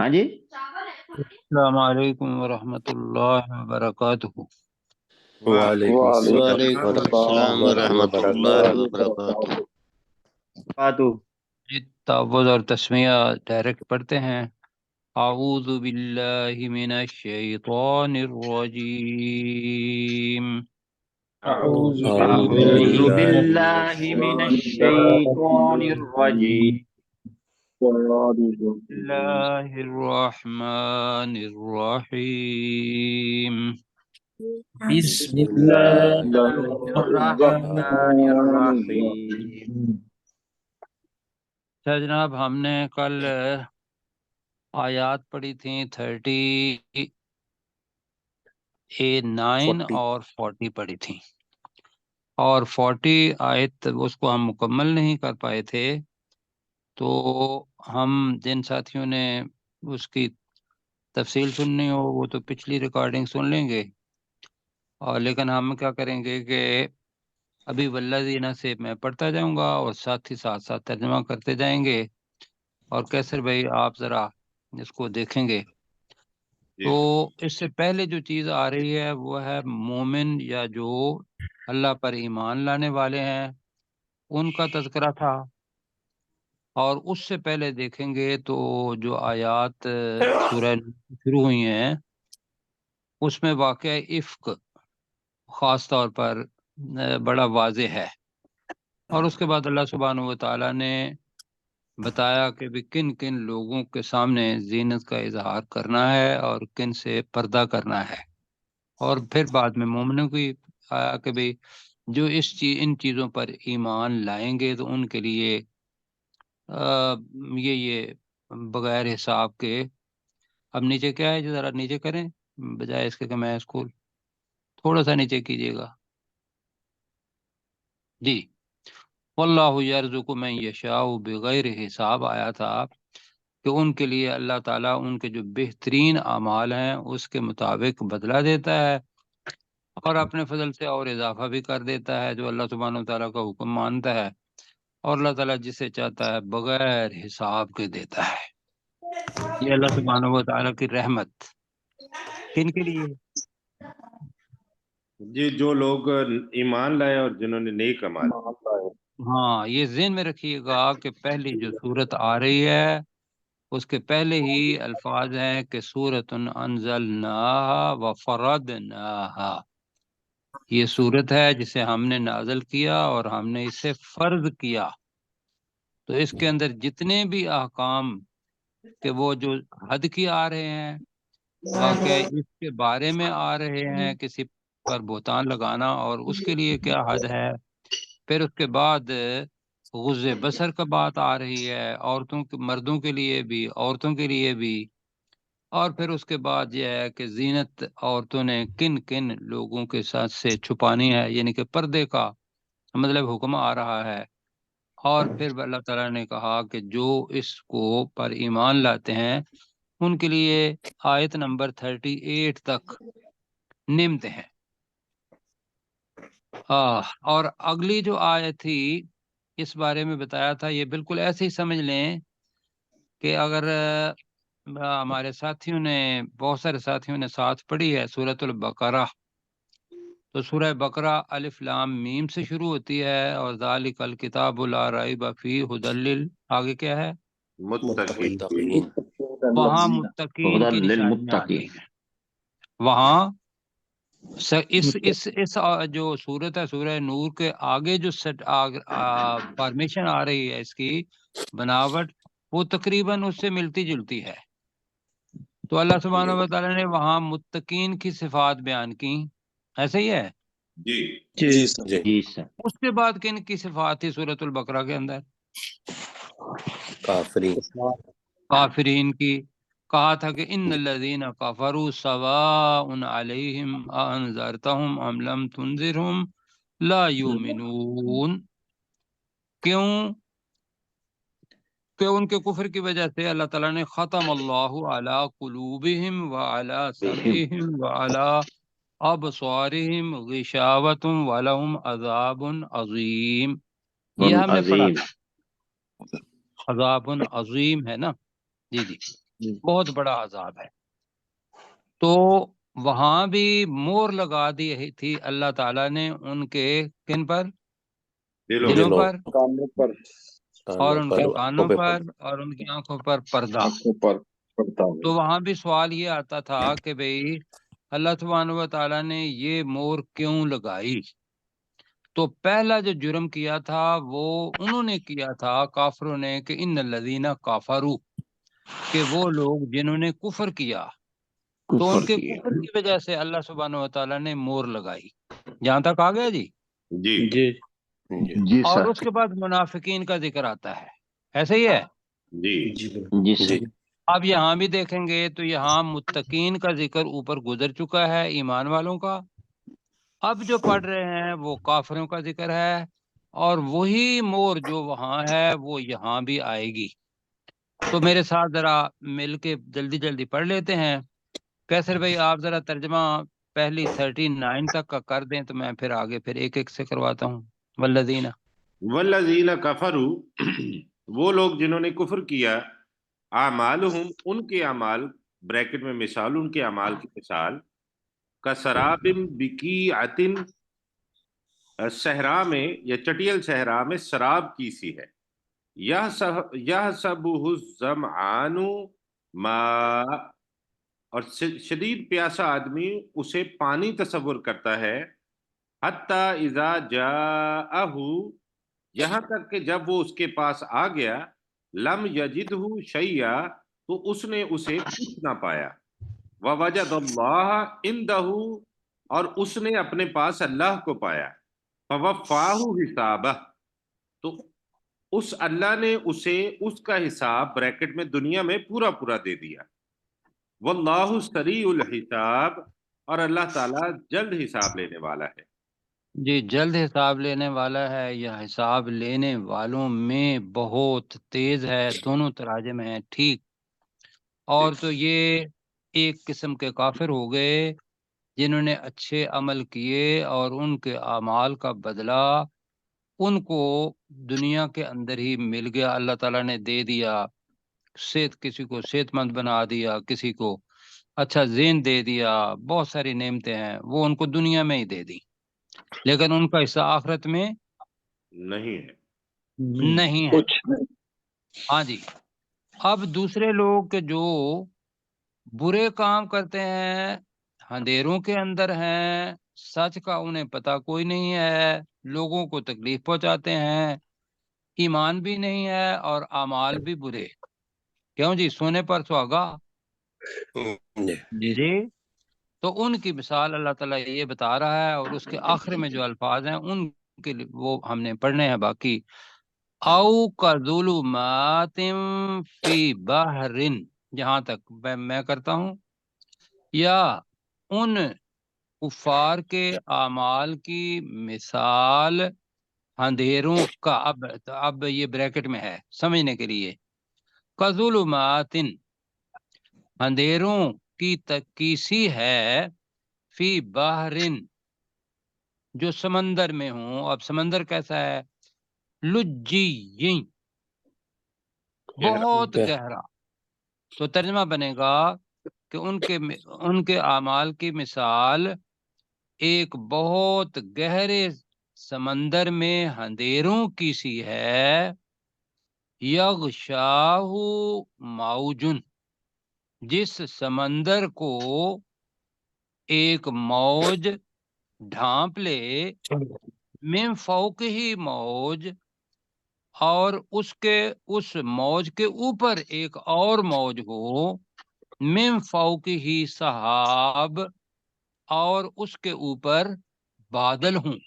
ہاں جی، السلام علیکم ورحمۃ اللہ وبرکاتہ۔ وعلیکم وعلیکم السلام ورحمۃ اللہ وبرکاتہ۔ تعوذ اور تسمیہ ڈائریکٹ پڑھتے ہیں۔ اعوذ باللہ من الشیطان الرجیم۔ اعوذ اعوذ باللہ باللہ من الشیطان الرجیم، بسم اللہ الرحمن الرحیم۔ بسم اللہ الرحمن الرحیم۔ جناب ہم نے کل آیات پڑھی تھیں 39 اور 40 پڑھی تھیں، اور 40 آیت اس کو ہم مکمل نہیں کر پائے تھے، تو ہم جن ساتھیوں نے اس کی تفصیل سننی ہو وہ تو پچھلی ریکارڈنگ سن لیں گے، اور لیکن ہم کیا کریں گے کہ ابھی والذین سے میں پڑھتا جاؤں گا اور ساتھ ہی ساتھ ترجمہ کرتے جائیں گے، اور کیسر بھائی آپ ذرا اس کو دیکھیں گے۔ تو اس سے پہلے جو چیز آ رہی ہے وہ ہے مومن یا جو اللہ پر ایمان لانے والے ہیں ان کا تذکرہ تھا، اور اس سے پہلے دیکھیں گے تو جو آیات سورہ شروع ہوئی ہیں اس میں واقعہ افک خاص طور پر بڑا واضح ہے، اور اس کے بعد اللہ سبحانہ و تعالیٰ نے بتایا کہ بھی کن کن لوگوں کے سامنے زینت کا اظہار کرنا ہے اور کن سے پردہ کرنا ہے، اور پھر بعد میں مومنوں کی آیا کہ بھی جو ان چیزوں پر ایمان لائیں گے تو ان کے لیے یہ بغیر حساب کے، اب نیچے کیا ہے جو ذرا نیچے کریں بجائے اس کے کہ میں اسکول تھوڑا سا نیچے کیجیے گا جی۔ واللہ یرزق من یشاء بغیر حساب آیا تھا کہ ان کے لیے اللہ تعالیٰ ان کے جو بہترین اعمال ہیں اس کے مطابق بدلہ دیتا ہے، اور اپنے فضل سے اور اضافہ بھی کر دیتا ہے جو اللہ سبحانہ و تعالیٰ کا حکم مانتا ہے، اور اللہ تعالیٰ جسے چاہتا ہے بغیر حساب کے دیتا ہے۔ یہ اللہ سبحانہ و تعالیٰ کی رحمت کن کے لیے؟ جی، جو لوگ ایمان لائے اور جنہوں نے نیک اعمال۔ ہاں، یہ ذہن میں رکھیے گا کہ پہلی جو صورت آ رہی ہے اس کے پہلے ہی الفاظ ہیں کہ سورۃ انزلناہا وفرضناہا، یہ صورت ہے جسے ہم نے نازل کیا اور ہم نے اسے فرض کیا، تو اس کے اندر جتنے بھی احکام کہ وہ جو حد کی آ رہے ہیں، واقعہ اس کے بارے میں آ رہے ہیں کسی پر بہتان لگانا اور اس کے لیے کیا حد ہے، پھر اس کے بعد غض بصر کا بات آ رہی ہے عورتوں کے مردوں کے لیے بھی عورتوں کے لیے بھی، اور پھر اس کے بعد یہ ہے کہ زینت عورتوں نے کن کن لوگوں کے ساتھ سے چھپانی ہے، یعنی کہ پردے کا مطلب حکم آ رہا ہے، اور پھر اللہ تعالیٰ نے کہا کہ جو اس کو پر ایمان لاتے ہیں ان کے لیے آیت نمبر 38 تک نعمتیں ہیں۔ اور اگلی جو آیت تھی اس بارے میں بتایا تھا، یہ بالکل ایسے ہی سمجھ لیں کہ اگر ہمارے ساتھیوں نے بہت سارے ساتھیوں نے ساتھ پڑھی ہے سورۃ البقرہ، تو سورہ بقرہ الف لام میم سے شروع ہوتی ہے، اور ذالک الکتاب لا ریب فیہ ھدی آگے کیا ہے، متقین۔ وہاں متقین کی ہدی نشانیاں آ گئی للمتقین۔ ہیں۔ وہاں اس جو سورت ہے سورہ نور کے آگے جو فارمیشن آ رہی ہے اس کی بناوٹ وہ تقریباً اس سے ملتی جلتی ہے، تو اللہ سبحانہ و تعالیٰ نے وہاں متقین کی صفات بیان کی، ایسے ہی ہے۔ جی جی سر۔ اس کے بعد کن کی صفات تھی سورۃ البقرہ کے اندر؟ کافرین کی، کہا تھا کہ ان الذین کفروا سواء علیہم انذرتہم ام لم تنذرہم لا یؤمنون، کیوں کہ ان کے کفر کی وجہ سے اللہ تعالیٰ نے ختم اللہ علی قلوبہم وعلی سمعہم وعلی ابصارہم غشاوۃ ولہم عذاب عظیم، یہ ہم نے پڑھا عظیم۔ تھا۔ عذاب عظیم ہے نا، جی جی بہت بڑا عذاب ہے۔ تو وہاں بھی مور لگا دی تھی اللہ تعالیٰ نے ان کے کن پر، دلوں دلوں دلوں پر کانوں پر، اور ان کے پر کانوں پر اور ان کی آنکھوں پر پردہ۔ آنکھوں پر پڑتا تو ہے۔ وہاں بھی سوال یہ آتا تھا کہ بھئی اللہ سبحانہ و تعالیٰ نے یہ مور کیوں لگائی؟ تو پہلا جو جرم کیا تھا وہ انہوں نے کیا تھا کافروں نے، کہ ان الذین کافروا، کہ وہ لوگ جنہوں نے کفر کیا، تو ان کے کفر کی وجہ سے اللہ سبحانہ و تعالیٰ نے مور لگائی۔ جہاں تک آ گیا جی۔ جی جی جی اور سر، اس کے بعد منافقین کا ذکر آتا ہے، ایسے ہی ہے۔ جی جی سر، اب یہاں بھی دیکھیں گے تو یہاں متقین کا ذکر اوپر گزر چکا ہے، ایمان والوں کا۔ اب جو پڑھ رہے ہیں وہ کافروں کا ذکر ہے، اور وہی مور جو وہاں ہے وہ یہاں بھی آئے گی۔ تو میرے ساتھ ذرا مل کے جلدی جلدی پڑھ لیتے ہیں۔ کیسر بھائی آپ ذرا ترجمہ پہلی 39 تک کا کر دیں تو میں پھر آگے پھر ایک ایک سے کرواتا ہوں۔ والذین، والذین کفروا، وہ لوگ جنہوں نے کفر کیا، اعمالہم، ان کے اعمال، بریکٹ میں مثال، ان کے اعمال کی مثال، کسراب بقیعۃ، صحرا میں یا چٹیل صحرا میں سراب کی سی ہے، یحسبہ الظمآن ماء، اور شدید پیاسا آدمی اسے پانی تصور کرتا ہے، حتی اذا جاءہ، یہاں تک کہ جب وہ اس کے پاس آ گیا، لم یجدہ شیئا، تو اس نے اسے کچھ نہ پایا، ووجد اللہ عندہ، اور اس نے اپنے پاس اللہ کو پایا، فوفاہ حسابہ، تو اس اللہ نے اسے اس کا حساب بریکٹ میں دنیا میں پورا پورا دے دیا، واللہ سریع الحساب، اور اللہ تعالیٰ جلد حساب لینے والا ہے۔ جی جلد حساب لینے والا ہے یا حساب لینے والوں میں بہت تیز ہے، دونوں تراجم ہیں ٹھیک۔ اور تو یہ ایک قسم کے کافر ہو گئے جنہوں نے اچھے عمل کیے اور ان کے اعمال کا بدلہ ان کو دنیا کے اندر ہی مل گیا، اللہ تعالیٰ نے دے دیا۔ کسی کو صحت مند بنا دیا، کسی کو اچھا ذہن دے دیا، بہت ساری نعمتیں ہیں وہ ان کو دنیا میں ہی دے دی، لیکن ان کا حصہ آخرت میں نہیں ہے۔ نہیں ہے۔ کچھ نہیں۔ ہاں جی۔ اب دوسرے لوگ کے جو برے کام کرتے ہیں، اندھیروں کے اندر ہیں، سچ کا انہیں پتہ کوئی نہیں ہے، لوگوں کو تکلیف پہنچاتے ہیں، ایمان بھی نہیں ہے اور اعمال بھی برے، کیوں جی سونے پر سہاگا جی۔ تو ان کی مثال اللہ تعالیٰ یہ بتا رہا ہے، اور اس کے آخر میں جو الفاظ ہیں ان کے لیے وہ ہم نے پڑھنے ہیں باقی۔ او کظلمات فی بحر، جہاں تک میں کرتا ہوں، یا ان کفار کے اعمال کی مثال اندھیروں کا، اب یہ بریکٹ میں ہے سمجھنے کے لیے، کظلمات، اندھیروں کی تکیسی ہے، فی بحر، جو سمندر میں ہوں۔ اب سمندر کیسا ہے؟ لجی، بہت گہرا۔ تو ترجمہ بنے گا کہ ان کے اعمال کی مثال ایک بہت گہرے سمندر میں اندھیروں کی سی ہے، یغشاہ موجن، جس سمندر کو ایک موج ڈھانپ لے، من فوق ہی موج، اور اس موج کے اوپر ایک اور موج ہو، من فوق ہی سحاب، اور اس کے اوپر بادل ہوں۔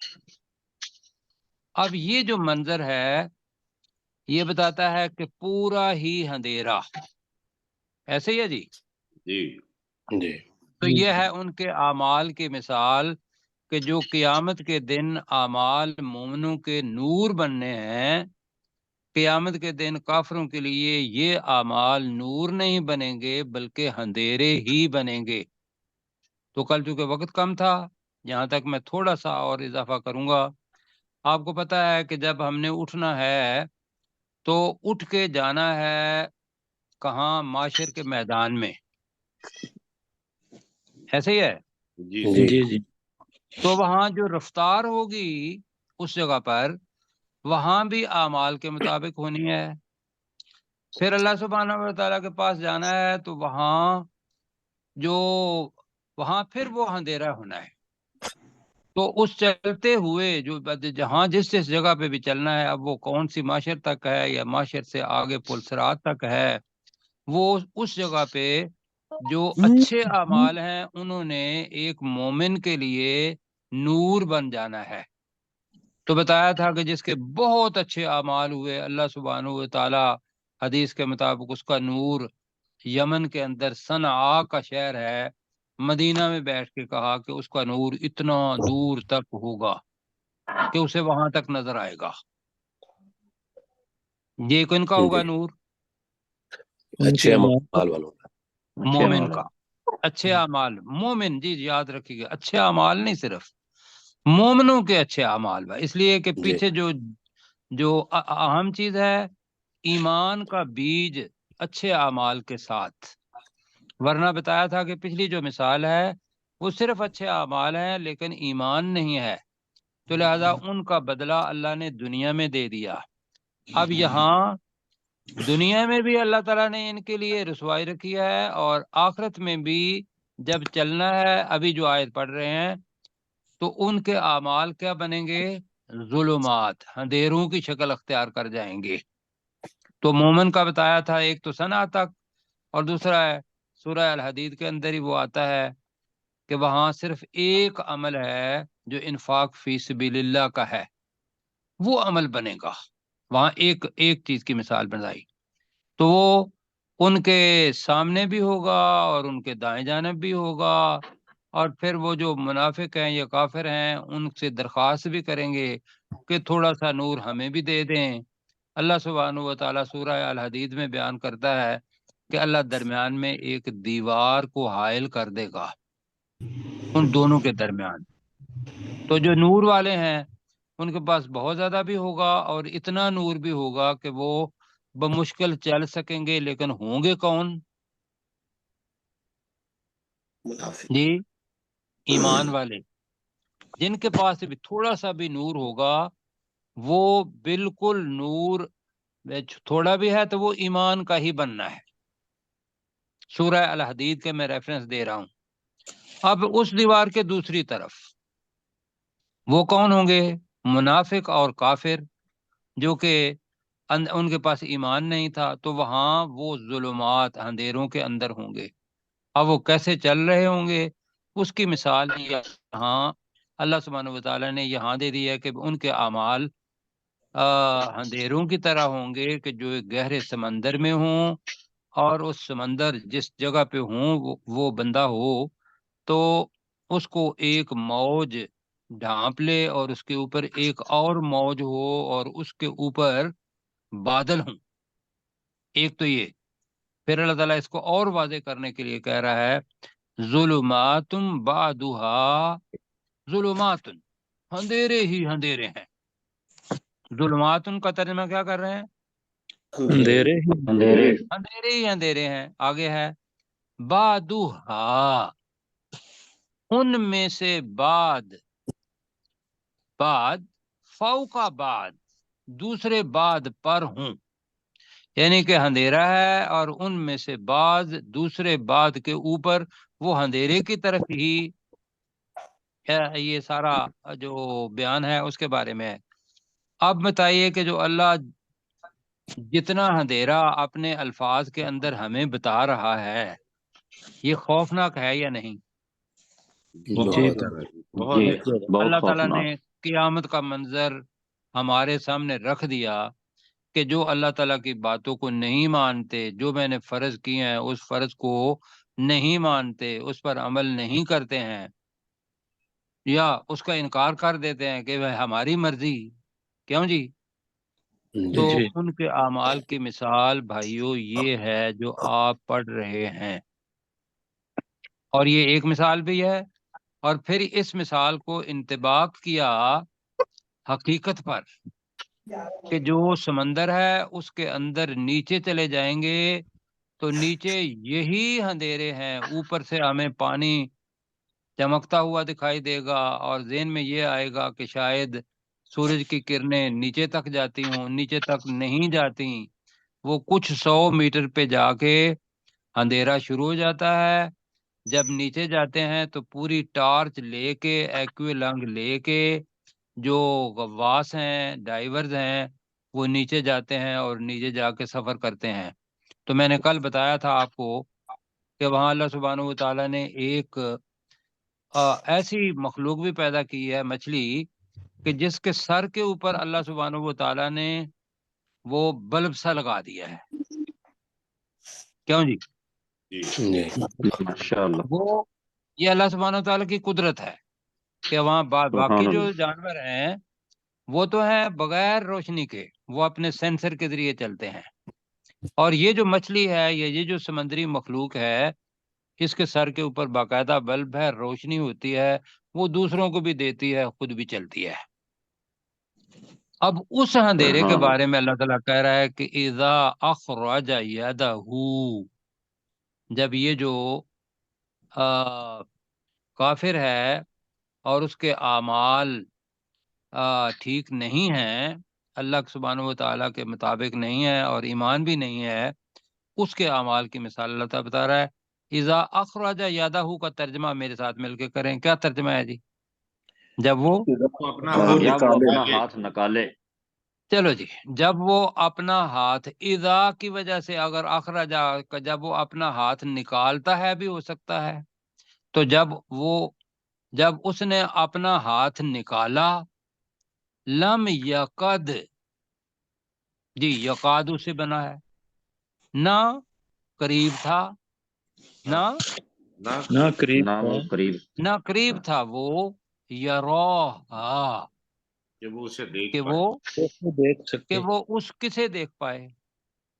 اب یہ جو منظر ہے یہ بتاتا ہے کہ پورا ہی اندھیرا، ایسے ہی ہے جی۔ جی تو یہ ہے ان کے اعمال کی مثال، کہ جو قیامت کے دن اعمال مومنوں کے نور بننے ہیں، قیامت کے دن کافروں کے لیے یہ اعمال نور نہیں بنیں گے بلکہ اندھیرے ہی بنیں گے۔ تو کل چونکہ وقت کم تھا، یہاں تک میں تھوڑا سا اور اضافہ کروں گا۔ آپ کو پتہ ہے کہ جب ہم نے اٹھنا ہے تو اٹھ کے جانا ہے کہاں؟ معاشر کے میدان میں، ایسے ہی ہے؟ جی جی جی تو وہاں جو رفتار ہوگی اس جگہ پر، وہاں بھی اعمال کے مطابق ہونی ہے۔ پھر اللہ سبحانہ و تعالیٰ کے پاس جانا ہے تو وہاں پھر وہ اندھیرا ہونا ہے۔ تو اس چلتے ہوئے جہاں جس جگہ پہ بھی چلنا ہے، اب وہ کون سی معاشر تک ہے یا معاشر سے آگے پل صراط تک ہے، وہ اس جگہ پہ جو اچھے اعمال ہیں انہوں نے ایک مومن کے لیے نور بن جانا ہے۔ تو بتایا تھا کہ جس کے بہت اچھے اعمال ہوئے، اللہ سبحانہ و تعالی حدیث کے مطابق اس کا نور یمن کے اندر صنعاء کا شہر ہے، مدینہ میں بیٹھ کے کہا کہ اس کا نور اتنا دور تک ہوگا کہ اسے وہاں تک نظر آئے گا۔ یہ کن کا ہوگا نور؟ اچھے اعمال والوں کا، مومن کا۔ اچھے اعمال، مومن، جی یاد رکھیے گا، اچھے اعمال نہیں صرف مومنوں کے اچھے اعمال، اس لیے کہ پیچھے جو اہم چیز ہے ایمان کا بیج اچھے اعمال کے ساتھ، ورنہ بتایا تھا کہ پچھلی جو مثال ہے وہ صرف اچھے اعمال ہیں لیکن ایمان نہیں ہے، تو لہذا ان کا بدلہ اللہ نے دنیا میں دے دیا۔ اب یہاں دنیا میں بھی اللہ تعالیٰ نے ان کے لیے رسوائی رکھی ہے، اور آخرت میں بھی جب چلنا ہے، ابھی جو آیت پڑھ رہے ہیں، تو ان کے اعمال کیا بنیں گے؟ ظلمات، اندھیروں کی شکل اختیار کر جائیں گے۔ تو مومن کا بتایا تھا ایک تو صنع تک، اور دوسرا ہے سورہ الحدید کے اندر ہی وہ آتا ہے کہ وہاں صرف ایک عمل ہے جو انفاق فی سبیل اللہ کا ہے، وہ عمل بنے گا وہاں، ایک چیز کی مثال بنائی، تو وہ ان کے سامنے بھی ہوگا اور ان کے دائیں جانب بھی ہوگا، اور پھر وہ جو منافق ہیں یا کافر ہیں ان سے درخواست بھی کریں گے کہ تھوڑا سا نور ہمیں بھی دے دیں۔ اللہ سبحانہ و تعالیٰ سورہ الحدید میں بیان کرتا ہے کہ اللہ درمیان میں ایک دیوار کو حائل کر دے گا ان دونوں کے درمیان۔ تو جو نور والے ہیں ان کے پاس بہت زیادہ بھی ہوگا اور اتنا نور بھی ہوگا کہ وہ بمشکل چل سکیں گے، لیکن ہوں گے کون؟ جی، ایمان والے، جن کے پاس بھی تھوڑا سا بھی نور ہوگا، وہ بالکل نور، تھوڑا بھی ہے تو وہ ایمان کا ہی بننا ہے۔ سورہ الحدید کے میں ریفرنس دے رہا ہوں۔ اب اس دیوار کے دوسری طرف وہ کون ہوں گے؟ منافق اور کافر، جو کہ ان کے پاس ایمان نہیں تھا، تو وہاں وہ ظلمات، اندھیروں کے اندر ہوں گے۔ اب وہ کیسے چل رہے ہوں گے؟ اس کی مثال یہاں اللہ سبحانہ و تعالیٰ نے یہاں دے دی ہے کہ ان کے اعمال اندھیروں کی طرح ہوں گے کہ جو ایک گہرے سمندر میں ہوں، اور اس سمندر جس جگہ پہ ہوں وہ بندہ ہو تو اس کو ایک موج ڈھانپ لے، اور اس کے اوپر ایک اور موج ہو، اور اس کے اوپر بادل ہوں۔ ایک تو یہ، پھر اللہ تعالیٰ اس کو اور واضح کرنے کے لیے کہہ رہا ہے ظلمات بعدها ظلمات، اندھیرے ہی اندھیرے ہیں۔ ظلمات کا ترجمہ کیا کر رہے ہیں؟ اندھیرے اندھیرے ہی اندھیرے ہیں۔ آگے ہے بعدها، ان میں سے بعد فوق بعد، دوسرے بعد پر ہوں، یعنی کہ اندھیرا ہے اور ان میں سے بعض دوسرے بعد کے اوپر، وہ اندھیرے کی طرف ہی یہ سارا جو بیان ہے اس کے بارے میں ہے۔ اب بتائیے کہ جو اللہ جتنا اندھیرا اپنے الفاظ کے اندر ہمیں بتا رہا ہے، یہ خوفناک ہے یا نہیں؟ اللہ تعالیٰ نے قیامت کا منظر ہمارے سامنے رکھ دیا کہ جو اللہ تعالیٰ کی باتوں کو نہیں مانتے، جو میں نے فرض کیے ہیں اس فرض کو نہیں مانتے، اس پر عمل نہیں کرتے ہیں، یا اس کا انکار کر دیتے ہیں کہ وہ ہماری مرضی، کیوں جی؟ تو ان کے اعمال کی مثال بھائیو یہ ہے جو آپ پڑھ رہے ہیں، اور یہ ایک مثال بھی ہے، اور پھر اس مثال کو انطباق کیا حقیقت پر، کہ جو سمندر ہے اس کے اندر نیچے چلے جائیں گے تو نیچے یہی اندھیرے ہیں، اوپر سے ہمیں پانی چمکتا ہوا دکھائی دے گا اور ذہن میں یہ آئے گا کہ شاید سورج کی کرنیں نیچے تک جاتی ہوں، نیچے تک نہیں جاتی، وہ کچھ 100 میٹر پہ جا کے اندھیرا شروع ہو جاتا ہے۔ جب نیچے جاتے ہیں تو پوری ٹارچ لے کے، ایکوی لنگ لے کے، جو غواص ہیں، ڈائیورز ہیں، وہ نیچے جاتے ہیں اور نیچے جا کے سفر کرتے ہیں۔ تو میں نے کل بتایا تھا آپ کو کہ وہاں اللہ سبحانہ و تعالیٰ نے ایک ایسی مخلوق بھی پیدا کی ہے، مچھلی، کہ جس کے سر کے اوپر اللہ سبحانہ و تعالیٰ نے وہ بلب سا لگا دیا ہے۔ کیوں جی؟ جی ماشاءاللہ، وہ یہ اللہ سبحانہ و تعالیٰ کی قدرت ہے کہ وہاں سبحان باقی جو اللہ، جانور ہیں وہ تو ہیں بغیر روشنی کے، وہ اپنے سینسر کے ذریعے چلتے ہیں، اور یہ جو مچھلی ہے، یہ جو سمندری مخلوق ہے، اس کے سر کے اوپر باقاعدہ بلب ہے، روشنی ہوتی ہے، وہ دوسروں کو بھی دیتی ہے، خود بھی چلتی ہے۔ اب اس اندھیرے کے سبحان بارے اللہ، میں اللہ تعالیٰ کہہ رہا ہے کہ اذا اخرج یدہ، جب یہ جو کافر ہے اور اس کے اعمال ٹھیک نہیں ہیں، اللہ سبحانہ و تعالیٰ کے مطابق نہیں ہے اور ایمان بھی نہیں ہے، اس کے اعمال کی مثال اللہ تعالیٰ بتا رہا ہے۔ اذا اخرج یدہ کا ترجمہ میرے ساتھ مل کے کریں، کیا ترجمہ ہے جی؟ جب وہ وہ اپنا وہ ہاتھ جب وہ نکالے، اپنا نکالے، ہاتھ نکالے، چلو جی، جب وہ اپنا ہاتھ، اذا کی وجہ سے اگر اخرجا کا جب وہ اپنا ہاتھ نکالتا ہے بھی ہو سکتا ہے، تو جب اس نے اپنا ہاتھ نکالا، لم یقد، جی یقاد سے بنا ہے، نہ قریب تھا، نہ نہ قریب نہ تھا وہ قریب، نہ قریب تھا، وہ یراہا، کہ وہ اسے دیکھ کہ پائے، اس کو دیکھ سکے وہ اس کسے دیکھ پائے،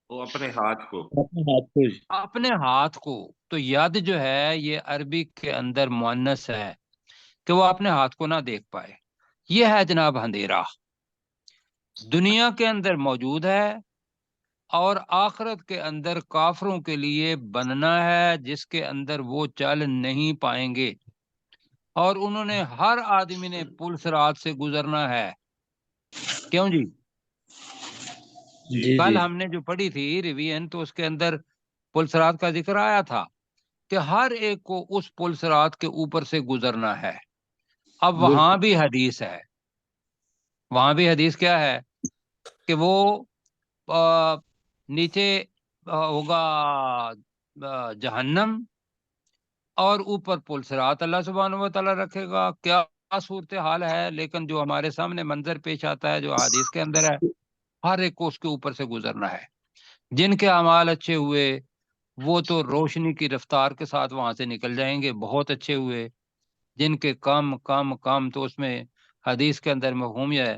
وہ اپنے ہاتھ کو۔ اپنے ہاتھ کو ہی۔ اپنے ہاتھ کو۔ تو ید جو ہے یہ عربی کے اندر مؤنث ہے کہ وہ اپنے ہاتھ کو نہ دیکھ پائے۔ یہ ہے جناب اندھیرا، دنیا کے اندر موجود ہے اور آخرت کے اندر کافروں کے لیے بننا ہے، جس کے اندر وہ چل نہیں پائیں گے، اور انہوں نے ہر آدمی نے پل صراط سے گزرنا ہے۔ کیوں جی؟ جی کل جی ہم نے جو پڑھی تھی ریویژن، تو اس کے اندر پل صراط کا ذکر آیا تھا کہ ہر ایک کو اس پل صراط کے اوپر سے گزرنا ہے۔ اب وہاں بھی حدیث ہے، وہاں بھی حدیث کیا ہے کہ وہ نیچے ہوگا جہنم اور اوپر پل صراط اللہ سبحانہ و تعالیٰ رکھے گا۔ کیا صورتحال ہے، لیکن جو ہمارے سامنے منظر پیش آتا ہے، جو حدیث کے اندر ہے، ہر ایک کو اس کے اوپر سے گزرنا ہے۔ جن کے اعمال اچھے ہوئے وہ تو روشنی کی رفتار کے ساتھ وہاں سے نکل جائیں گے، بہت اچھے ہوئے۔ جن کے کم کم کم، تو اس میں حدیث کے اندر مفہوم یہ ہے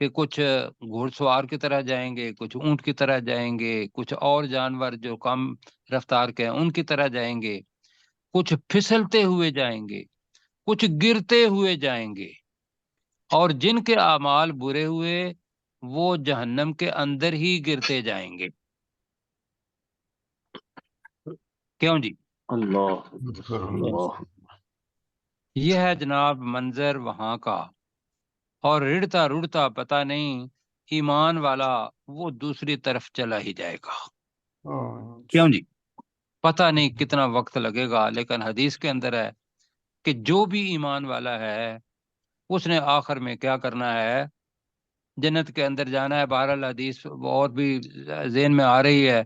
کہ کچھ گھوڑ سوار کی طرح جائیں گے، کچھ اونٹ کی طرح جائیں گے، کچھ اور جانور جو کم رفتار کے ہیں ان کی طرح جائیں گے، کچھ پھسلتے ہوئے جائیں گے، کچھ گرتے ہوئے جائیں گے، اور جن کے اعمال برے ہوئے وہ جہنم کے اندر ہی گرتے جائیں گے۔ کیوں جی؟ اللہ اللہ، یہ ہے جناب منظر وہاں کا، اور رڑتا رڑتا پتہ نہیں ایمان والا وہ دوسری طرف چلا ہی جائے گا۔ کیوں جی؟ پتہ نہیں کتنا وقت لگے گا، لیکن حدیث کے اندر ہے کہ جو بھی ایمان والا ہے اس نے آخر میں کیا کرنا ہے، جنت کے اندر جانا ہے۔ بہرحال حدیث اور بھی ذہن میں آ رہی ہے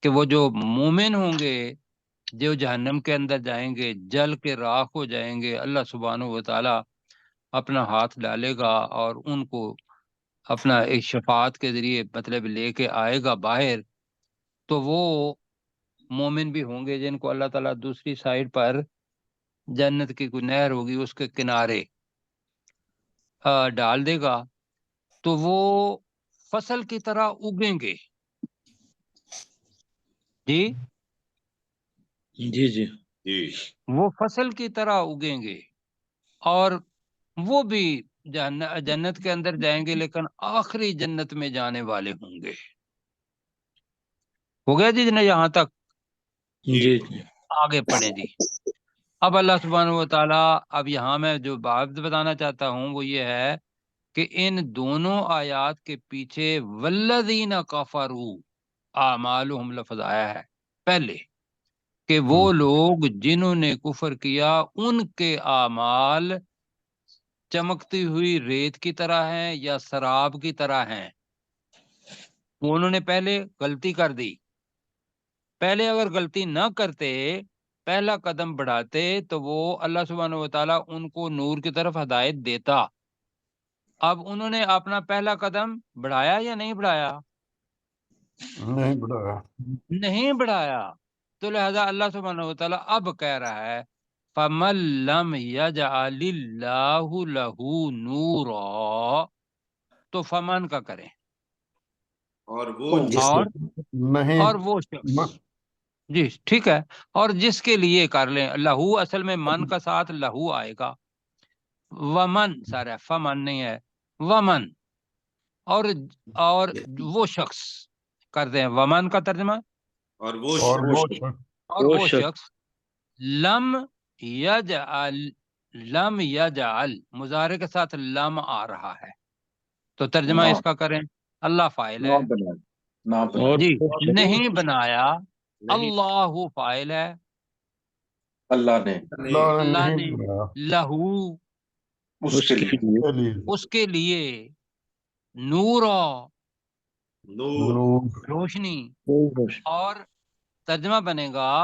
کہ وہ جو مومن ہوں گے جو جہنم کے اندر جائیں گے، جل کے راکھ ہو جائیں گے، اللہ سبحانہ و تعالی اپنا ہاتھ ڈالے گا اور ان کو اپنا ایک شفاعت کے ذریعے مطلب لے کے آئے گا باہر۔ تو وہ مومن بھی ہوں گے جن کو اللہ تعالیٰ دوسری سائڈ پر جنت کی کوئی نہر ہوگی اس کے کنارے ڈال دے گا، تو وہ فصل کی طرح اگیں گے۔ جی جی جی جی، وہ فصل کی طرح اگیں گے، اور وہ بھی جنت کے اندر جائیں گے لیکن آخری جنت میں جانے والے ہوں گے. ہو گیا جی یہاں تک؟ جی آگے پڑھیں جی. اب اللہ سبحانہ و تعالیٰ اب یہاں میں جو بات بتانا چاہتا ہوں وہ یہ ہے کہ ان دونوں آیات کے پیچھے والذین کفروا اعمالہم لفظ آیا ہے پہلے، کہ وہ لوگ جنہوں نے کفر کیا ان کے اعمال چمکتی ہوئی ریت کی طرح ہیں یا سراب کی طرح ہیں. انہوں نے پہلے غلطی کر دی. پہلے اگر غلطی نہ کرتے، پہلا قدم بڑھاتے، تو وہ اللہ سبحانہ و تعالیٰ ان کو نور کی طرف ہدایت دیتا. اب انہوں نے اپنا پہلا قدم بڑھایا یا نہیں بڑھایا؟ نہیں بڑھایا. نہیں بڑھایا. تو لہذا اللہ سبحانہ و تعالیٰ اب کہہ رہا ہے فَمَن لَّمْ يَجْعَلِ اللَّهُ لَهُ نُورًا، تو فمن کا کریں اور وہ اور نہیں اور وہ شخص، جی ٹھیک ہے، اور جس کے لیے کر لیں. لہو اصل میں من کا ساتھ لہو آئے گا. ومن سارا فمن نہیں ہے، ومن اور وہ شخص کر دیں. ومن کا ترجمہ اور وہ اور وہ شخص لم یجعل، لم یجعل مضارع کے ساتھ لم آ رہا ہے تو ترجمہ اس کا کریں اللہ فاعل ہے جی، نہیں بنایا. اللہ فاعل ہے، اللہ نے اللہ نے نہیں بنایا لہو اس کے لیے کے لیے اس کے لیے، نورا نور روشنی، کوئی روشنی. اور ترجمہ بنے گا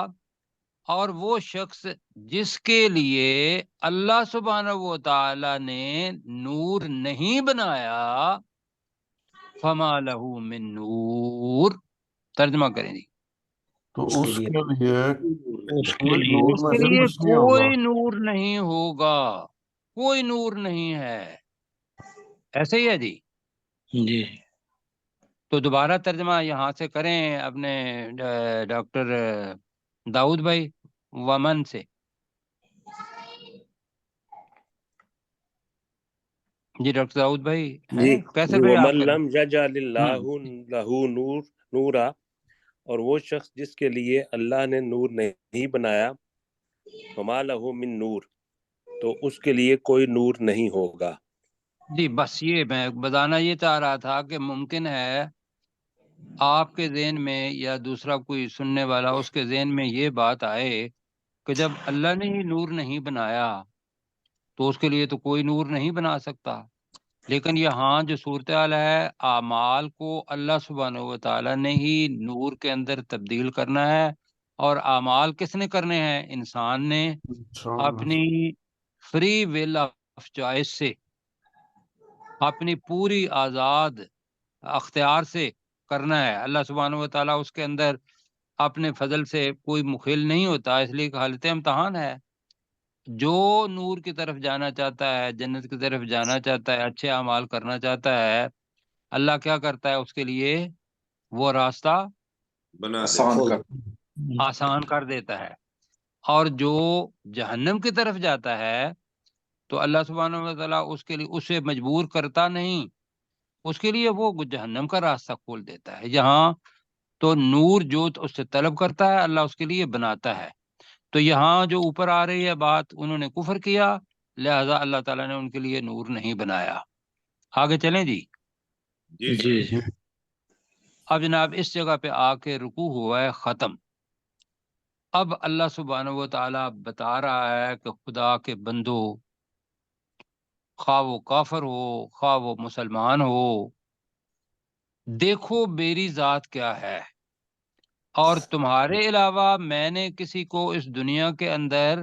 اور وہ شخص جس کے لیے اللہ سبحانہ و تعالی نے نور نہیں بنایا فما لہو من نور. ترجمہ کریں جی. تو اس کے لیے اس کے کوئی لیے نور اس کے محسوس لیے نہیں ہوگا. کوئی نور نہیں ہوگا، کوئی نور نہیں ہے. ایسے ہی ہے جی. جی تو دوبارہ ترجمہ یہاں سے کریں اپنے ڈاکٹر داؤد بھائی ومن سے. جی ڈاکٹر داؤد بھائی جی ہیں کیسے بھائی آپ ومن کریں؟ لم یجعل اللہ لہ نورا، اور وہ شخص جس کے لیے اللہ نے نور نہیں بنایا، فما لہ من نور، تو اس کے لیے کوئی نور نہیں ہوگا. جی بس یہ میں بتانا یہ چاہ رہا تھا کہ ممکن ہے آپ کے ذہن میں یا دوسرا کوئی سننے والا اس کے ذہن میں یہ بات آئے کہ جب اللہ نے ہی نور نہیں بنایا تو اس کے لیے تو کوئی نور نہیں بنا سکتا. لیکن یہاں جو صورتحال ہے، اعمال کو اللہ سبحانہ و تعالیٰ نے ہی نور کے اندر تبدیل کرنا ہے. اور اعمال کس نے کرنے ہیں؟ انسان نے اپنی فری ول آف چوائس سے، اپنی پوری آزاد اختیار سے کرنا ہے. اللہ سبحانہ و تعالیٰ اس کے اندر اپنے فضل سے کوئی مخل نہیں ہوتا، اس لیے کہ حالت امتحان ہے. جو نور کی طرف جانا چاہتا ہے، جنت کی طرف جانا چاہتا ہے، اچھے اعمال کرنا چاہتا ہے، اللہ کیا کرتا ہے اس کے لیے وہ راستہ بنا آسان کر دیتا ہے. اور جو جہنم کی طرف جاتا ہے تو اللہ سبحانہ و تعالیٰ اس کے لیے اسے مجبور کرتا نہیں، اس کے لیے وہ جہنم کا راستہ کھول دیتا ہے. یہاں تو نور جو اس سے طلب کرتا ہے اللہ اس کے لیے بناتا ہے. تو یہاں جو اوپر آ رہی ہے بات، انہوں نے کفر کیا لہذا اللہ تعالیٰ نے ان کے لیے نور نہیں بنایا. آگے چلیں جی. جی اب جناب اس جگہ پہ آ کے رکوع ہوا ہے ختم. اب اللہ سبحانہ و تعالیٰ بتا رہا ہے کہ خدا کے بندو، خواہ وہ کافر ہو خواہ وہ مسلمان ہو، دیکھو میری ذات کیا ہے، اور تمہارے علاوہ میں نے کسی کو اس دنیا کے اندر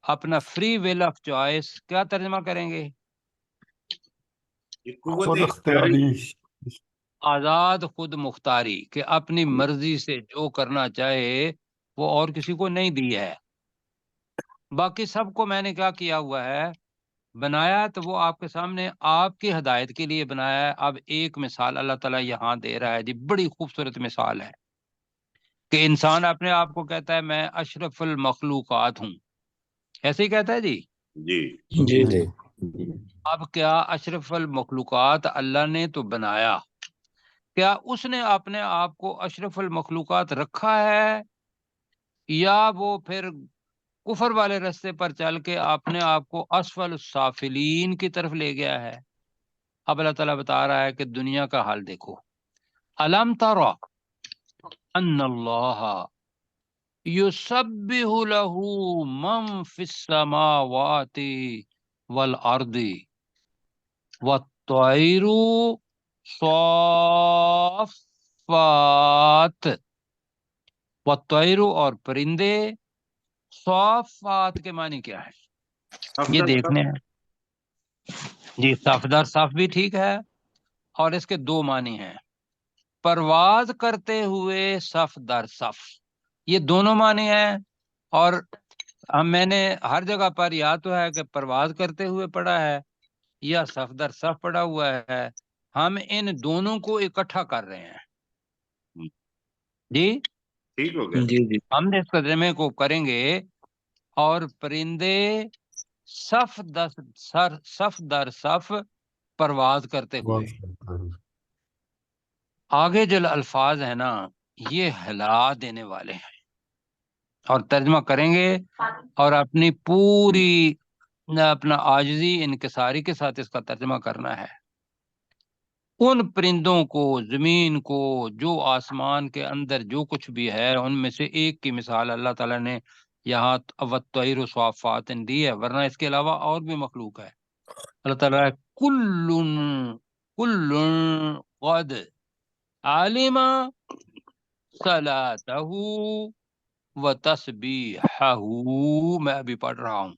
اپنا فری ول آف چوائس، کیا ترجمہ کریں گے؟ خود اختیاری، آزاد خود مختاری، کہ اپنی مرضی سے جو کرنا چاہے وہ اور کسی کو نہیں دی ہے. باقی سب کو میں نے کیا کیا ہوا ہے؟ بنایا. تو وہ آپ کے سامنے آپ کی ہدایت کے لیے بنایا ہے. اب ایک مثال اللہ تعالیٰ یہاں دے رہا ہے جی، بڑی خوبصورت مثال ہے کہ انسان اپنے آپ کو کہتا ہے میں اشرف المخلوقات ہوں، ایسے ہی کہتا ہے جی. جی جی جی اب کیا اشرف المخلوقات اللہ نے تو بنایا، کیا اس نے اپنے آپ کو اشرف المخلوقات رکھا ہے، یا وہ پھر کفر والے راستے پر چل کے اپنے آپ کو اسفل السافلین کی طرف لے گیا ہے؟ اب اللہ تعالیٰ بتا رہا ہے کہ دنیا کا حال دیکھو، الم ترى ان اللہ یسبح له من فی السماوات والارض والطیر صافات، والطیر اور پرندے، صافات کے معنی کیا ہے یہ دیکھنے ہیں جی۔ صفدر صف بھی ٹھیک ہے، اور اس کے دو معنی ہیں، پرواز کرتے ہوئے صف در صف، یہ دونوں معنی ہیں۔ اور میں نے ہر جگہ پر یا تو ہے کہ پرواز کرتے ہوئے پڑھا ہے یا صف در صف پڑھا ہوا ہے، ہم ان دونوں کو اکٹھا کر رہے ہیں جی۔ ٹھیک ہو گیا؟ جی جی ہم اس ترجمے کو کریں گے، اور پرندے صف در صف پرواز کرتے ہوئے۔ آگے جو الفاظ ہیں نا یہ ہلا دینے والے ہیں، اور ترجمہ کریں گے اور اپنی پوری اپنا عاجزی انکساری کے ساتھ اس کا ترجمہ کرنا ہے۔ ان پرندوں کو، زمین کو، جو آسمان کے اندر جو کچھ بھی ہے، ان میں سے ایک کی مثال اللہ تعالیٰ نے یہاں والطیر صافات دی ہے، ورنہ اس کے علاوہ اور بھی مخلوق ہے۔ اللہ تعالیٰ کل قد علم صلاتہ و تسبیحہ، میں ابھی پڑھ رہا ہوں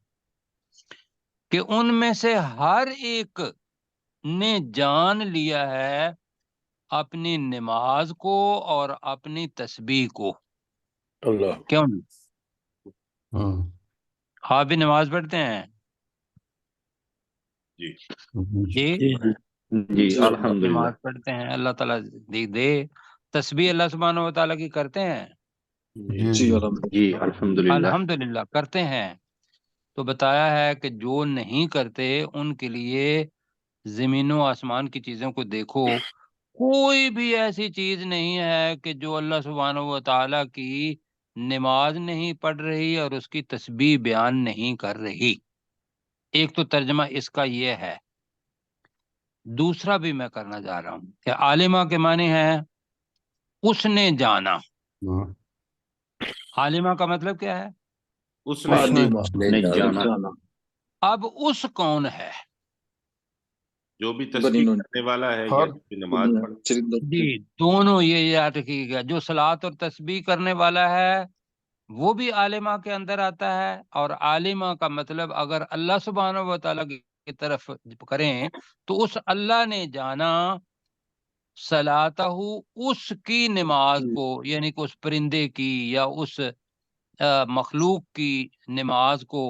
کہ ان میں سے ہر ایک نے جان لیا ہے اپنی نماز کو اور اپنی تسبیح کو۔ اللہ کیوں نہیں؟ آپ بھی نماز پڑھتے ہیں جی جی؟ جی جی الحمدللہ نماز پڑھتے ہیں، اللہ تعالیٰ دے تسبیح اللہ سبحانہ و تعالیٰ کی کرتے ہیں جی الحمدللہ الحمدللہ کرتے ہیں۔ تو بتایا ہے کہ جو نہیں کرتے ان کے لیے زمین و آسمان کی چیزوں کو دیکھو، کوئی بھی ایسی چیز نہیں ہے کہ جو اللہ سبحانہ و تعالیٰ کی نماز نہیں پڑھ رہی اور اس کی تسبیح بیان نہیں کر رہی۔ ایک تو ترجمہ اس کا یہ ہے، دوسرا بھی میں کرنا چاہ رہا ہوں کہ عالمہ کے معنی ہے اس نے جانا۔ عالمہ کا مطلب کیا ہے؟ اس نے نے جانا اب اس کون ہے؟ جو بھی تسبیح کرنے والا ہے یا جو بھی نماز پڑھتا جی دونوں یہ یاد رکھیے گا، جو صلات اور تسبیح کرنے والا ہے وہ بھی عالمہ کے اندر آتا ہے، اور عالمہ کا مطلب اگر اللہ سبحانہ و تعالیٰ کی طرف کریں تو اس اللہ نے جانا صلاتہ، اس کی نماز کو، یعنی کہ اس پرندے کی یا اس مخلوق کی نماز کو،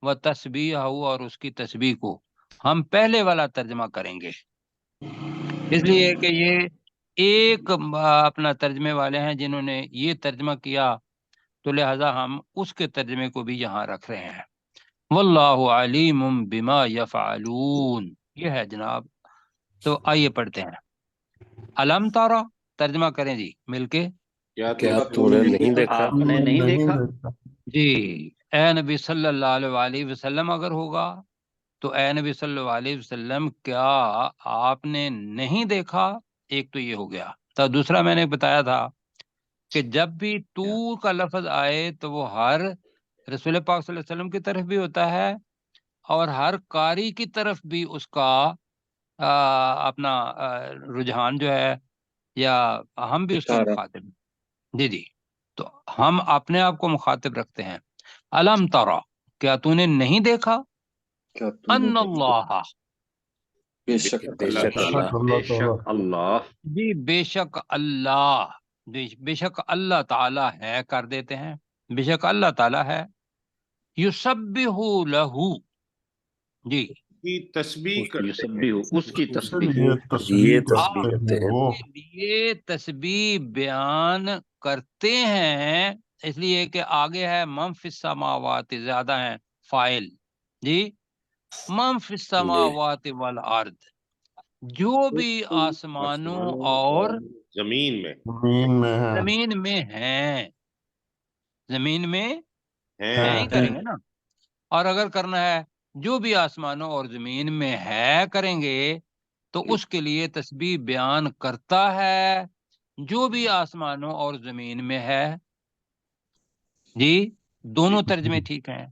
و تسبیح اور اس کی تسبیح کو۔ ہم پہلے والا ترجمہ کریں گے اس لیے کہ یہ ایک اپنا ترجمے والے ہیں جنہوں نے یہ ترجمہ کیا، تو لہذا ہم اس کے ترجمے کو بھی یہاں رکھ رہے ہیں۔ واللہ علیم بما یفعلون، یہ ہے جناب۔ تو آئیے پڑھتے ہیں۔ علم تارا، ترجمہ کریں جی مل کے۔ کیا تو نے نہیں دیکھا؟ آپ نے نہیں دیکھا؟ جی اے نبی صلی اللہ علیہ وسلم اگر ہوگا تو اے نبی صلی اللہ علیہ وسلم کیا آپ نے نہیں دیکھا؟ ایک تو یہ ہو گیا۔ تو دوسرا میں نے بتایا تھا کہ جب بھی تو کا لفظ آئے تو وہ ہر رسول پاک صلی اللہ علیہ وسلم کی طرف بھی ہوتا ہے، اور ہر قاری کی طرف بھی اس کا اپنا رجحان جو ہے، یا ہم بھی اس کے مخاطب ہیں۔ جی جی، تو ہم اپنے آپ کو مخاطب رکھتے ہیں۔ الم ترا، کیا تو نے نہیں دیکھا؟ ان اللہ، بے شک اللہ جی بے شک اللہ، بے شک اللہ تعالی ہے کر دیتے ہیں، بے شک اللہ تعالی ہے، یسبح لہو، جی کی تسبیح کرتے ہیں۔ یسبح، اس کی تسبیح یہ یہ تسبیح تسبیح کرتے ہیں وہ کے لیے تسبیح بیان کرتے ہیں، اس لیے کہ آگے ہے من فی السماوات، زیادہ ہیں فائل جی، من فی السماوات والارض، جو بھی آسمانوں اور زمین میں زمین میں ہے زمین میں ہیں، زمین میں ہیں ہیں ہی کریں گے نا، اور اگر کرنا ہے جو بھی آسمانوں اور زمین میں ہے کریں گے تو اس کے لیے تسبیح بیان کرتا ہے جو بھی آسمانوں اور زمین میں ہے۔ جی دونوں ترجمے ٹھیک ہیں،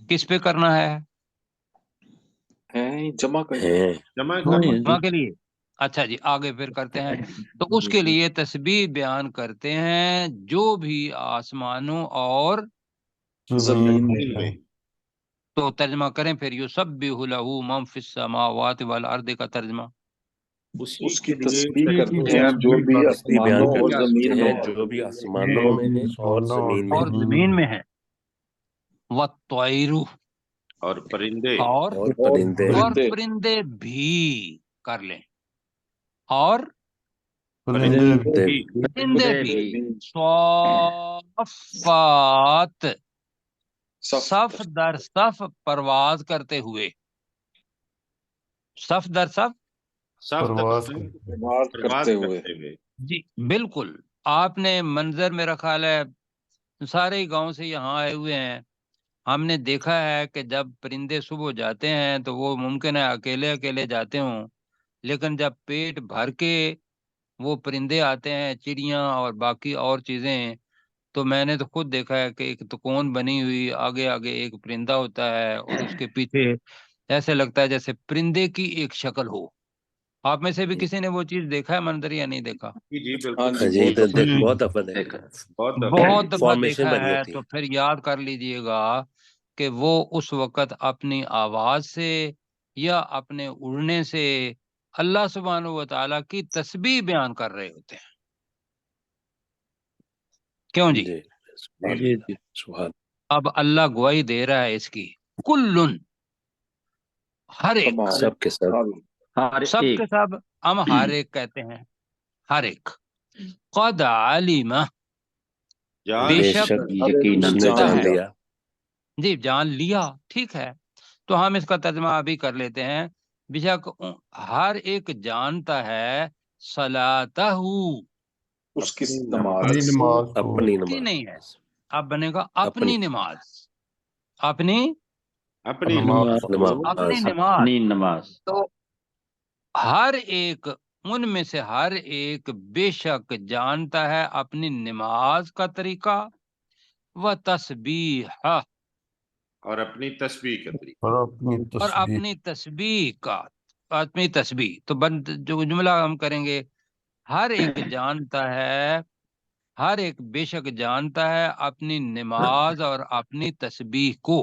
کس پہ کرنا ہے؟ جمع کر ہیں جمع ہاں کرنا جی ماں کے لیے۔ اچھا جی آگے پھر کرتے ہیں، تو اس کے لیے تسبیح بیان کرتے ہیں جو بھی آسمانوں اور زمین میں زمین ہے میں۔ تو ترجمہ کریں پھر یسبح لہ من فی السماوات والارض کا ترجمہ۔ اس کی تسبیح کرتے ہیں جو بھی تسبیح بیان آسمانوں اور کرتے زمین میں ہیں ہے۔ جو بھی آسمانوں میں ہے اور زمین میں اور زمین میں ہے، والطیر، اور پرندے اور اور پرندے پرندے بھی کر لیں، اور پرندے بھی بھی پرندے بھی، صافات، صف در صف پرواز کرتے ہوئے، صف در صف، پرواز پرواز کرتے ہوئے۔ جی بالکل۔ آپ نے منظر میرا خیال ہے سارے گاؤں سے یہاں آئے ہوئے ہیں، ہم نے دیکھا ہے کہ جب پرندے صبح جاتے ہیں تو وہ ممکن ہے اکیلے اکیلے جاتے ہوں، لیکن جب پیٹ بھر کے وہ پرندے آتے ہیں، چڑیاں اور باقی اور چیزیں، تو میں نے تو خود دیکھا ہے کہ ایک تکون بنی ہوئی، آگے آگے ایک پرندہ ہوتا ہے اور اس کے پیچھے ایسے لگتا ہے جیسے پرندے کی ایک شکل ہو۔ آپ میں سے بھی کسی نے وہ چیز دیکھا ہے منظر یا نہیں دیکھا؟ جی جی ہاں بالکل، ہاں جی بہت دفعہ دیکھا۔ بہت دفعہ بہت دفعہ فارمیشن دیکھا بنی ہے، ہوتی تو ہے۔ پھر یاد کر لیجئے گا کہ وہ اس وقت اپنی آواز سے یا اپنے اڑنے سے اللہ سبحانہ و تعالیٰ کی تسبیح بیان کر رہے ہوتے ہیں۔ کیوں جی؟ جی سبحان جی اللہ، جی سبحان اب اللہ گواہی دے رہا ہے اس کی، کلن، ہر ایک، اللہ، سب کے سب ہر سب ایک کے سب، ہم ہر ایک کہتے ہیں، ہر ایک، قد علم، جان بے بے شک شک یقیناً اس نے جانتا جان ہے، لیا۔ جی جان لیا، ٹھیک ہے، تو ہم اس کا ترجمہ ابھی کر لیتے ہیں، بے شک ہر ایک جانتا ہے صلاتہ، اس کی اپنی نماز نماز کو اپنی کی نہیں ہے، نماز، اب بنے گا اپنی اپنی نماز، اپنی اپنی نماز کو اپنی نماز، نماز۔ اپنی نماز تو ہر ایک، ان میں سے ہر ایک بے شک جانتا ہے اپنی نماز کا طریقہ، و تسبیح، اور اپنی تسبیح کا طریقہ۔ اور اپنی اور تسبیح اپنی تسبیح کا، اپنی تسبیح، تو جو جملہ ہم کریں گے، ہر ایک جانتا ہے، ہر ایک بے شک جانتا ہے اپنی نماز اور اپنی تسبیح کو۔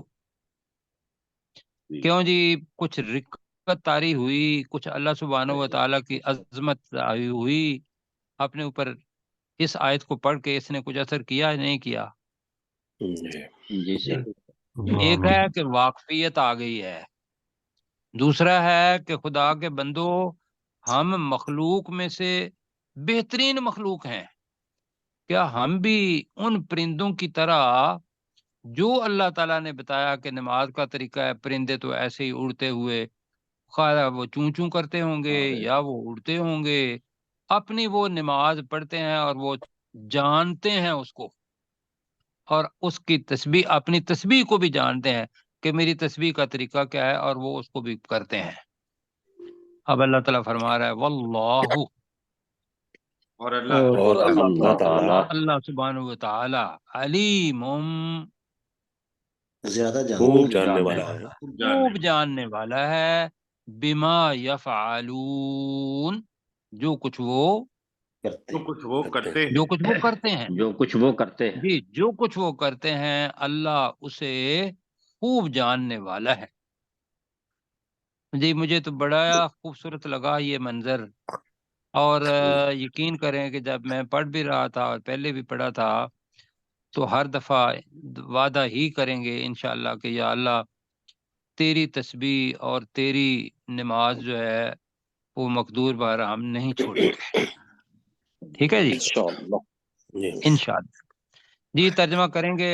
جی کیوں جی؟ کچھ رکت طاری ہوئی، کچھ اللہ سبحانہ و تعالیٰ کی عظمت آئی ہوئی اپنے اوپر، اس آیت کو پڑھ کے اس نے کچھ اثر کیا یا نہیں کیا؟ جی جی سر۔ ایک ہے کہ واقفیت آ گئی ہے، دوسرا ہے کہ خدا کے بندو، ہم مخلوق میں سے بہترین مخلوق ہیں، کیا ہم بھی ان پرندوں کی طرح جو اللہ تعالیٰ نے بتایا کہ نماز کا طریقہ ہے، پرندے تو ایسے ہی اڑتے ہوئے، خواہ وہ چوں چوں کرتے ہوں گے یا وہ اڑتے ہوں گے، اپنی وہ نماز پڑھتے ہیں اور وہ جانتے ہیں اس کو، اور اس کی تسبیح، اپنی تسبیح کو بھی جانتے ہیں کہ میری تسبیح کا طریقہ کیا ہے، اور وہ اس کو بھی کرتے ہیں۔ اب اللہ تعالیٰ فرما رہا ہے واللہ، اور اللہ اور اللہ تعالیٰ اللہ سبحانہ و تعالی علیم، خوب جاننے والا ہے خوب جاننے والا ہے، بما یفعلون، جو کچھ وہ جو کچھ وہ کرتے جو ہیں۔ کچھ وہ کرتے ہیں، جو کچھ وہ کرتے ہیں جی جو کچھ وہ کرتے ہیں اللہ اسے خوب جاننے والا ہے۔ جی مجھے تو بڑا خوبصورت لگا یہ منظر، اور یقین کریں کہ جب میں پڑھ بھی رہا تھا اور پہلے بھی پڑھا تھا، تو ہر دفعہ وعدہ ہی کریں گے انشاءاللہ کہ یا اللہ تیری تسبیح اور تیری نماز جو ہے وہ مقدور بار ہم نہیں چھوڑیں گے، ٹھیک ہے جی، انشاءاللہ۔ جی انشاءاللہ۔ جی ترجمہ کریں گے،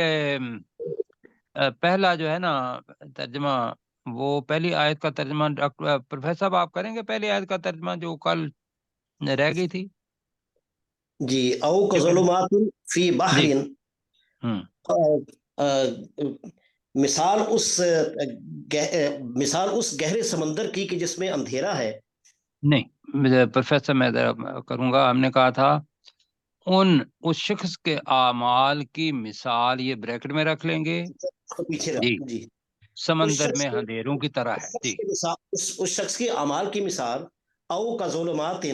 پہلا جو ہے نا ترجمہ وہ پہلی آیت کا ترجمہ ڈاکٹر پروفیسر صاحب آپ کریں گے پہلی آیت کا ترجمہ جو کل رہ گئی تھی؟ جی، او کظلمات فی بحر، جی مثال اس گہرے سمندر کی کہ جس میں اندھیرا ہے. نہیں پروفیسر میں کروں گا. ہم نے کہا تھا اس شخص کے اعمال کی مثال، یہ بریکٹ میں رکھ لیں گے پیچھے جی، جی، سمندر میں اندھیروں کی طرح ہے. جی اس شخص کے اعمال کی مثال او کظلمات،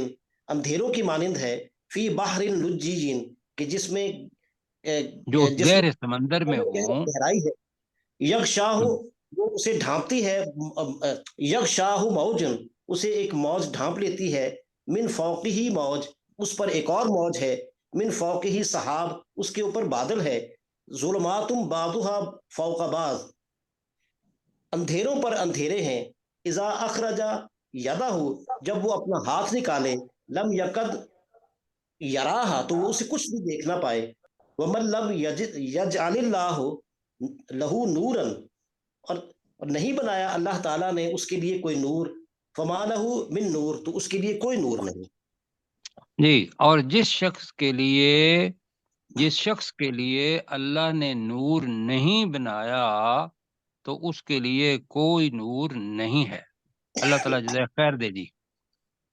اندھیروں کی مانند ہے، فی بحر لجیج، کہ جس میں جو اس گہرے سمندر میں ہوں. گہرائی ہے. یغشاہ، وہ اسے ڈھانپتی ہے. یغشاہ موجن، اسے ایک موج ڈھانپ لیتی ہے. من فوقہ موج، اس پر ایک اور موج ہے. من فوقہ سحاب، اس کے اوپر بادل ہے. ظلمات بعضها فوق بعض، اندھیروں پر اندھیرے ہیں. اذا اخرج یدہ، جب وہ اپنا ہاتھ نکالے. لم یکد یراہا، تو وہ اسے کچھ بھی دیکھ نہ پائے. ومن لم یجعل اللہ لہو نورن، اور نہیں بنایا اللہ تعالیٰ نے اس کے لیے کوئی نور. فما لہو من نور، تو اس کے لیے کوئی نور نہیں. جی، اور جس شخص کے لیے اللہ نے نور نہیں بنایا تو اس کے لیے کوئی نور نہیں ہے. اللہ تعالیٰ جزائے خیر دے.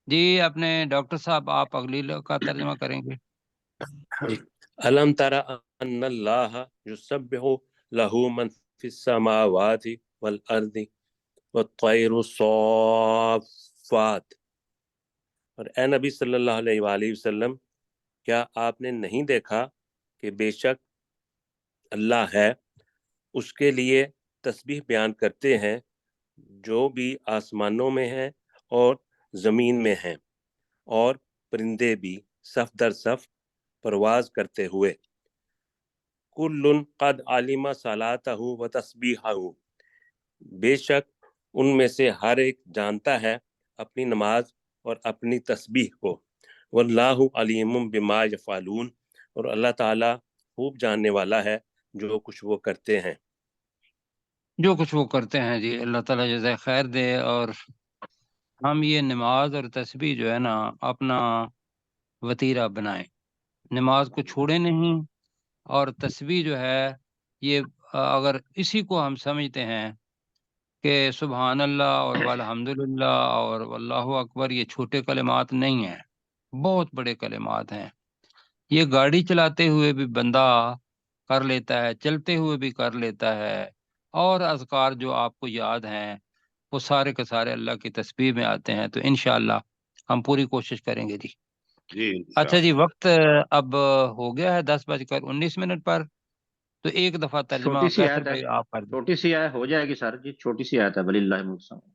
جی اپنے ڈاکٹر صاحب آپ اگلی کا ترجمہ کریں گے. جی، الم تر ان اللہ یسبح لہ من فی السماوات والارض والطیر الصافات. اور اے نبی صلی اللہ علیہ وآلہ وسلم، کیا آپ نے نہیں دیکھا کہ بے شک اللہ ہے، اس کے لیے تسبیح بیان کرتے ہیں جو بھی آسمانوں میں ہیں اور زمین میں ہیں، اور پرندے بھی صف در صف پرواز کرتے ہوئے. کل قد علم صلاتہ و تسبیحہ، بے شک ان میں سے ہر ایک جانتا ہے اپنی نماز اور اپنی تسبیح کو. واللہ علیم بما یفعلون، اور اللہ تعالیٰ خوب جاننے والا ہے جو کچھ وہ کرتے ہیں. جی اللہ تعالیٰ جزائے خیر دے. اور ہم یہ نماز اور تسبیح جو ہے نا اپنا وتیرہ بنائیں، نماز کو چھوڑے نہیں. اور تسبیح جو ہے یہ اگر اسی کو ہم سمجھتے ہیں کہ سبحان اللہ اور والحمدللہ اور واللہ اکبر یہ چھوٹے کلمات نہیں ہیں، بہت بڑے کلمات ہیں. یہ گاڑی چلاتے ہوئے بھی بندہ کر لیتا ہے، چلتے ہوئے بھی کر لیتا ہے. اور اذکار جو آپ کو یاد ہیں وہ سارے کے سارے اللہ کی تسبیح میں آتے ہیں. تو انشاءاللہ ہم پوری کوشش کریں گے. جی اچھا جی، وقت اب ہو گیا ہے 10:19 پر. تو ایک دفعہ ترجمہ چھوٹی سی کیسر آیت ہے، بھائی آپ کر دیں. چھوٹی سی آیت ہو جائے گی سر جی، چھوٹی سی آیت ہے. وللہ الملک السماوات.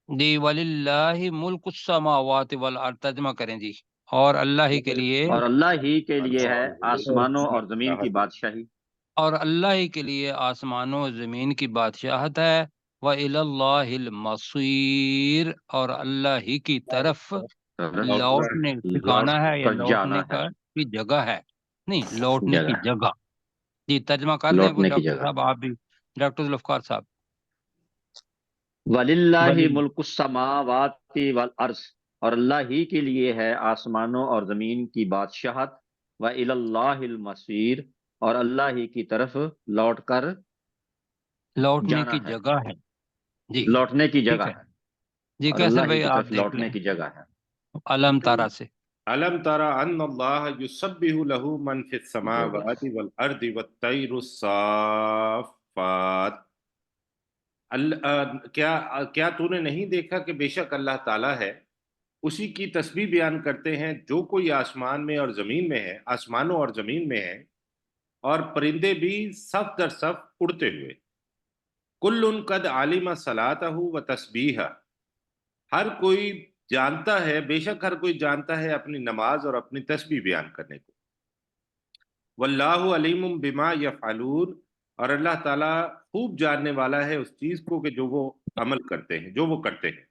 جی وللہ ملک السماوات والارض ترجمہ کریں جی. اور اللہ ہی کے لیے، اور اللہ ہی کے لیے ہے آسمانوں اور زمین کی بادشاہی. اور اللہ ہی کے لیے آسمانوں و زمین کی بادشاہت ہے. وَإِلَى اللَّهِ الْمَصِيرُ، اور اللہ ہی کی طرف لوٹنے ٹھکانا ہے یا لوٹ کر لوٹنے جانا ہے، کی جگہ ہے. نہیں، لوٹنے کی جگہ، جگہ. جی ترجمہ کر دیں کوئی لوٹنے کی ڈاکٹر جگہ. صاحب، آپ بھی ڈاکٹر ذوالفقار صاحب. وللہ ملک السماوات والارض، اور اللہ ہی کے لیے ہے آسمانوں اور زمین کی بادشاہت. وإلی اللہ المصیر، اور اللہ ہی کی طرف لوٹ کر لوٹنے جانا کی ہے، جگہ ہے. جی لوٹنے کی ٹھیک جگہ ہے ہے، جی. اور کیسر اللہ ہی بھائی کی آپ طرف دیکھ لوٹنے لیں کی جگہ ہے. علم تارا سے. الم تر ان اللہ یسبح لہ من فی السماوات والارض والطیر الصافات. کیا تو نے نہیں دیکھا کہ بے شک اللہ تعالیٰ ہے، اسی کی تسبیح بیان کرتے ہیں جو کوئی آسمان میں اور زمین میں ہے، آسمانوں اور زمین میں ہے، اور پرندے بھی صف در صف اڑتے ہوئے. کل قد علم صلاتہ و تسبیحہ، ہر کوئی جانتا ہے، بے شک ہر کوئی جانتا ہے اپنی نماز اور اپنی تسبیح بیان کرنے کو. واللہ علیم بما یفعلون، اور اللہ تعالیٰ خوب جاننے والا ہے اس چیز کو کہ جو وہ عمل کرتے ہیں، جو وہ کرتے ہیں.